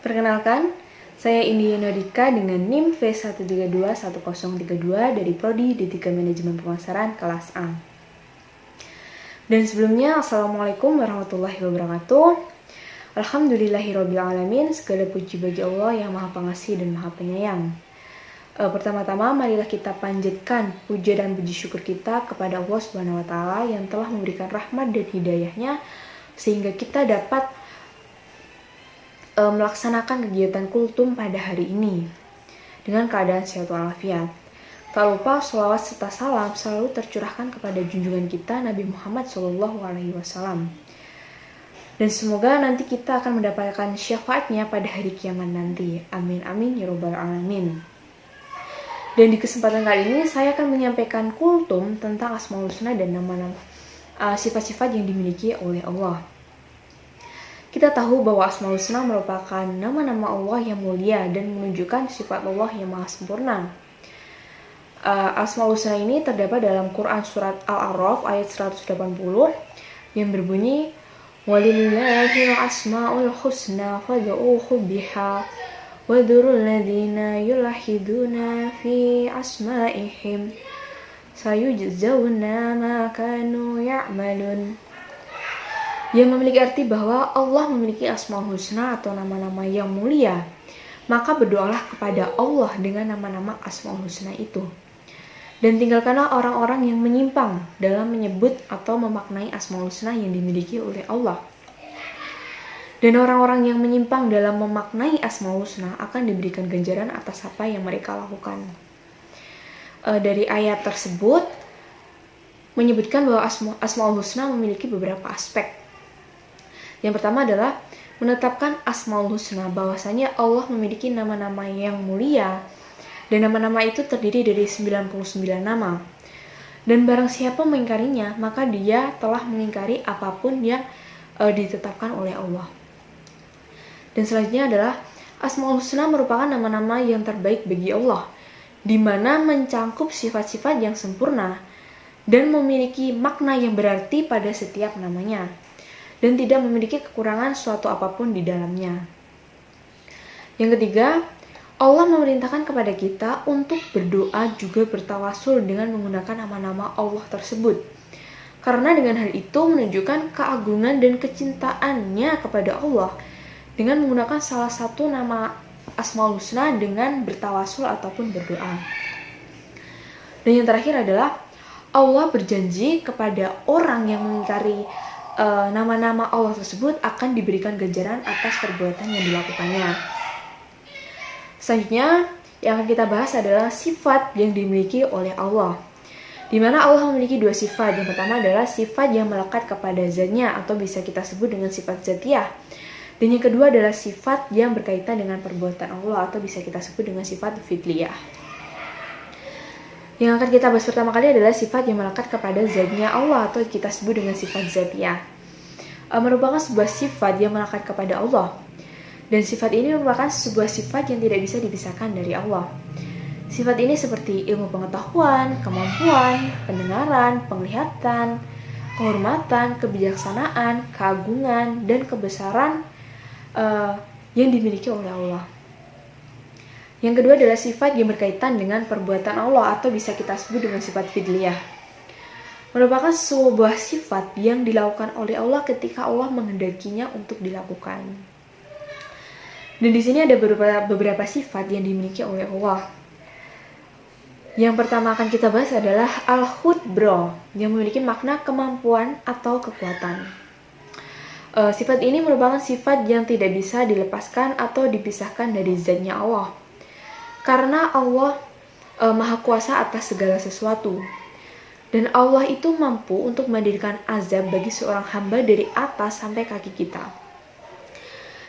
Perkenalkan, saya Indi Nodika dengan NIM V1321032 dari Prodi D3 Manajemen Pemasaran kelas A. Dan sebelumnya, Assalamualaikum warahmatullahi wabarakatuh. Alhamdulillahirrabbilalamin, segala puji bagi Allah yang Maha Pengasih dan Maha Penyayang. Pertama-tama, marilah kita panjatkan puja dan puji syukur kita kepada Allah Subhanahu wa Ta'ala yang telah memberikan rahmat dan hidayahnya sehingga kita dapat melaksanakan kegiatan kultum pada hari ini dengan keadaan sehat walafiat. Tak lupa sholawat serta salam selalu tercurahkan kepada junjungan kita Nabi Muhammad SAW. Dan semoga nanti kita akan mendapatkan syafaatnya pada hari kiamat nanti. Amin amin ya robbal alamin. Dan di kesempatan kali ini saya akan menyampaikan kultum tentang Asmaul Husna dan nama-nama sifat-sifat yang dimiliki oleh Allah. Kita tahu bahwa Asmaul Husna merupakan nama-nama Allah yang mulia dan menunjukkan sifat Allah yang maha sempurna. Asmaul Husna ini terdapat dalam Quran surat Al-A'raf ayat 180 yang berbunyi Walillahil asmaul husna fad'uhu biha wadhurul ladzina yulahiduna fi asma'ihim sayujzauna ma kanu ya'malun. Yang memiliki arti bahwa Allah memiliki Asmaul Husna atau nama-nama yang mulia, maka berdoalah kepada Allah dengan nama-nama Asmaul Husna itu. Dan tinggalkanlah orang-orang yang menyimpang dalam menyebut atau memaknai Asmaul Husna yang dimiliki oleh Allah. Dan orang-orang yang menyimpang dalam memaknai Asmaul Husna akan diberikan ganjaran atas apa yang mereka lakukan. Dari ayat tersebut menyebutkan bahwa Asmaul Husna memiliki beberapa aspek. Yang pertama adalah menetapkan Asmaul Husna, bahwasanya Allah memiliki nama-nama yang mulia dan nama-nama itu terdiri dari 99 nama. Dan barang siapa mengingkarinya, maka dia telah mengingkari apapun yang ditetapkan oleh Allah. Dan selanjutnya adalah Asmaul Husna merupakan nama-nama yang terbaik bagi Allah, di mana mencangkup sifat-sifat yang sempurna dan memiliki makna yang berarti pada setiap namanya, dan tidak memiliki kekurangan suatu apapun di dalamnya. Yang ketiga, Allah memerintahkan kepada kita untuk berdoa juga bertawasul dengan menggunakan nama-nama Allah tersebut. Karena dengan hal itu menunjukkan keagungan dan kecintaannya kepada Allah dengan menggunakan salah satu nama Asmaul Husna dengan bertawasul ataupun berdoa. Dan yang terakhir adalah Allah berjanji kepada orang yang mengingkari nama-nama Allah tersebut akan diberikan ganjaran atas perbuatan yang dilakukannya. Selanjutnya yang akan kita bahas adalah sifat yang dimiliki oleh Allah, di mana Allah memiliki dua sifat. Yang pertama adalah sifat yang melekat kepada zatnya atau bisa kita sebut dengan sifat zatiyah. Dan yang kedua adalah sifat yang berkaitan dengan perbuatan Allah atau bisa kita sebut dengan sifat fi'liyah. Yang akan kita bahas pertama kali adalah sifat yang melekat kepada zatnya Allah atau kita sebut dengan sifat zatiyah. Merupakan sebuah sifat yang melekat kepada Allah. Dan sifat ini merupakan sebuah sifat yang tidak bisa dipisahkan dari Allah. Sifat ini seperti ilmu pengetahuan, kemampuan, pendengaran, penglihatan, kehormatan, kebijaksanaan, keagungan, dan kebesaran yang dimiliki oleh Allah. Yang kedua adalah sifat yang berkaitan dengan perbuatan Allah atau bisa kita sebut dengan sifat fi'liyah. Merupakan sebuah sifat yang dilakukan oleh Allah ketika Allah menghendakinya untuk dilakukan. Dan di sini ada beberapa sifat yang dimiliki oleh Allah. Yang pertama akan kita bahas adalah Al-Khudbro, yang memiliki makna kemampuan atau kekuatan. Sifat ini merupakan sifat yang tidak bisa dilepaskan atau dipisahkan dari zatnya Allah. Karena Allah maha kuasa atas segala sesuatu. Dan Allah itu mampu untuk menghadirkan azab bagi seorang hamba dari atas sampai kaki kita.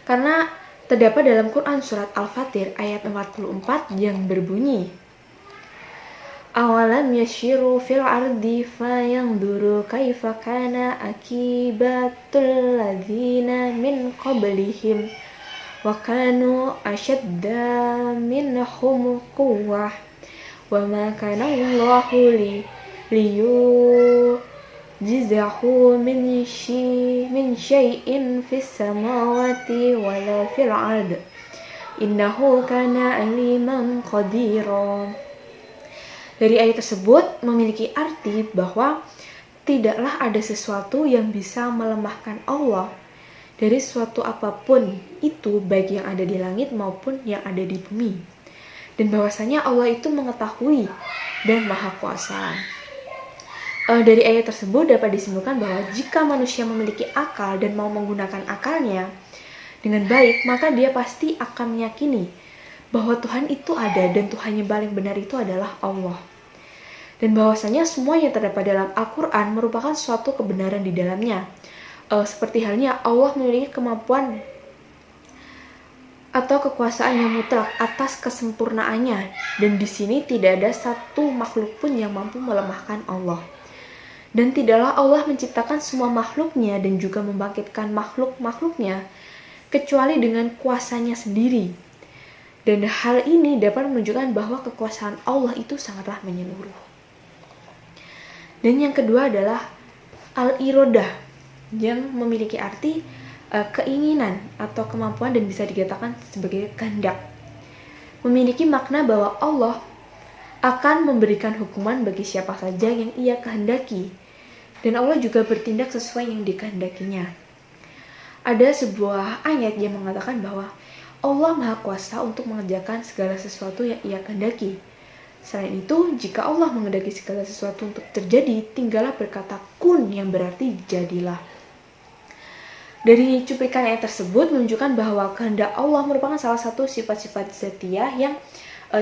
Karena terdapat dalam Quran surat Al-Fatir ayat 44 yang berbunyi Awalam yashiru fil ardi fayanzuru kaifa kana akibatul ladzina min qablihim wa kanu ashadda minhum quwwah wa ma kana Allahu jizahu min syai'in fis samawati wala fil ard innahu kana aliman qadira. Dari ayat tersebut memiliki arti bahwa tidaklah ada sesuatu yang bisa melemahkan Allah dari suatu apapun itu, baik yang ada di langit maupun yang ada di bumi. Dan bahwasanya Allah itu mengetahui dan maha kuasa. Dari ayat tersebut dapat disimpulkan bahwa jika manusia memiliki akal dan mau menggunakan akalnya dengan baik, maka dia pasti akan meyakini bahwa Tuhan itu ada dan Tuhan yang paling benar itu adalah Allah. Dan bahwasanya semua yang terdapat dalam Al-Quran merupakan suatu kebenaran di dalamnya. Seperti halnya Allah memiliki kemampuan atau kekuasaan yang mutlak atas kesempurnaannya, dan di sini tidak ada satu makhluk pun yang mampu melemahkan Allah. Dan tidaklah Allah menciptakan semua makhluknya dan juga membangkitkan makhluk-makhluknya kecuali dengan kuasanya sendiri. Dan hal ini dapat menunjukkan bahwa kekuasaan Allah itu sangatlah menyeluruh. Dan yang kedua adalah al-irodah, yang memiliki arti keinginan atau kemampuan dan bisa dikatakan sebagai kehendak. Memiliki makna bahwa Allah akan memberikan hukuman bagi siapa saja yang ia kehendaki. Dan Allah juga bertindak sesuai yang dikehendakinya. Ada sebuah ayat yang mengatakan bahwa Allah Maha Kuasa untuk mengerjakan segala sesuatu yang ia kehendaki. Selain itu, jika Allah menghendaki segala sesuatu untuk terjadi, tinggallah berkata kun, yang berarti jadilah. Dari cuplikan ayat tersebut menunjukkan bahwa kehendak Allah merupakan salah satu sifat-sifat zatiah yang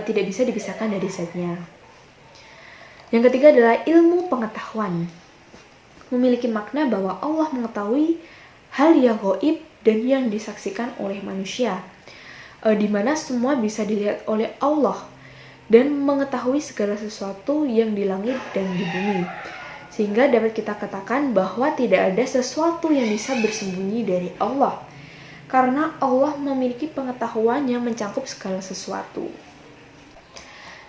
tidak bisa dipisahkan dari zatnya. Yang ketiga adalah ilmu pengetahuan. Memiliki makna bahwa Allah mengetahui hal yang gaib dan yang disaksikan oleh manusia, di mana semua bisa dilihat oleh Allah dan mengetahui segala sesuatu yang di langit dan di bumi. Sehingga dapat kita katakan bahwa tidak ada sesuatu yang bisa bersembunyi dari Allah, karena Allah memiliki pengetahuan yang mencakup segala sesuatu.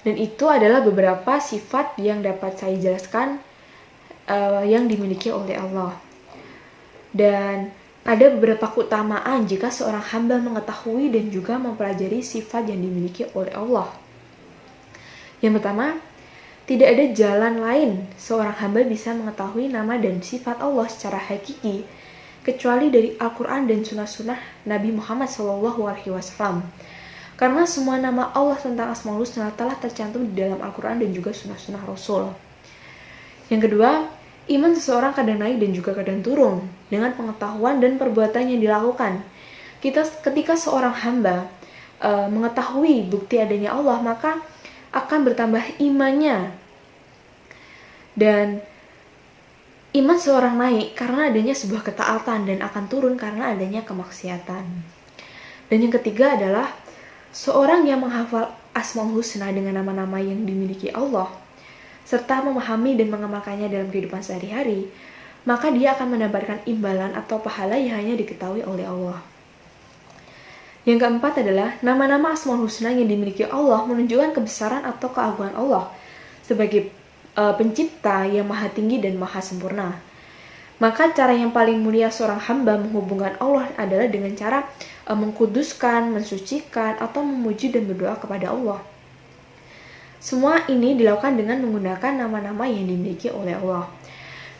Dan itu adalah beberapa sifat yang dapat saya jelaskan yang dimiliki oleh Allah. Dan ada beberapa keutamaan jika seorang hamba mengetahui dan juga mempelajari sifat yang dimiliki oleh Allah. Yang pertama, tidak ada jalan lain seorang hamba bisa mengetahui nama dan sifat Allah secara hakiki kecuali dari Al-Quran dan sunnah-sunnah Nabi Muhammad SAW. Karena semua nama Allah tentang Asmaul Husna telah tercantum di dalam Al-Quran dan juga sunnah-sunnah Rasul. Yang kedua, iman seseorang kadang naik dan juga kadang turun dengan pengetahuan dan perbuatan yang dilakukan. Ketika seorang hamba mengetahui bukti adanya Allah, maka akan bertambah imannya. Dan iman seorang naik karena adanya sebuah ketaatan dan akan turun karena adanya kemaksiatan. Dan yang ketiga adalah seorang yang menghafal Asmaul Husna dengan nama-nama yang dimiliki Allah serta memahami dan mengamalkannya dalam kehidupan sehari-hari, maka dia akan mendapatkan imbalan atau pahala yang hanya diketahui oleh Allah. Yang keempat adalah nama-nama Asmaul Husna yang dimiliki Allah menunjukkan kebesaran atau keagungan Allah sebagai pencipta yang maha tinggi dan maha sempurna. Maka cara yang paling mulia seorang hamba menghubungkan Allah adalah dengan cara mengkuduskan, mensucikan, atau memuji dan berdoa kepada Allah. Semua ini dilakukan dengan menggunakan nama-nama yang dimiliki oleh Allah.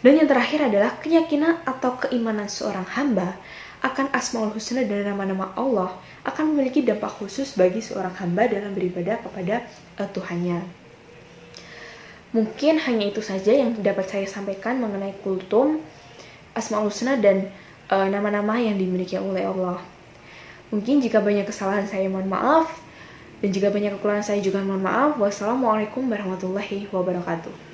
Dan yang terakhir adalah keyakinan atau keimanan seorang hamba akan Asmaul Husna dan nama-nama Allah akan memiliki dampak khusus bagi seorang hamba dalam beribadah kepada Tuhannya. Mungkin hanya itu saja yang dapat saya sampaikan mengenai kultum Asmaul Husna dan nama-nama yang dimiliki oleh Allah. Mungkin jika banyak kesalahan saya mohon maaf, dan jika banyak kekurangan saya juga mohon maaf. Wassalamualaikum warahmatullahi wabarakatuh.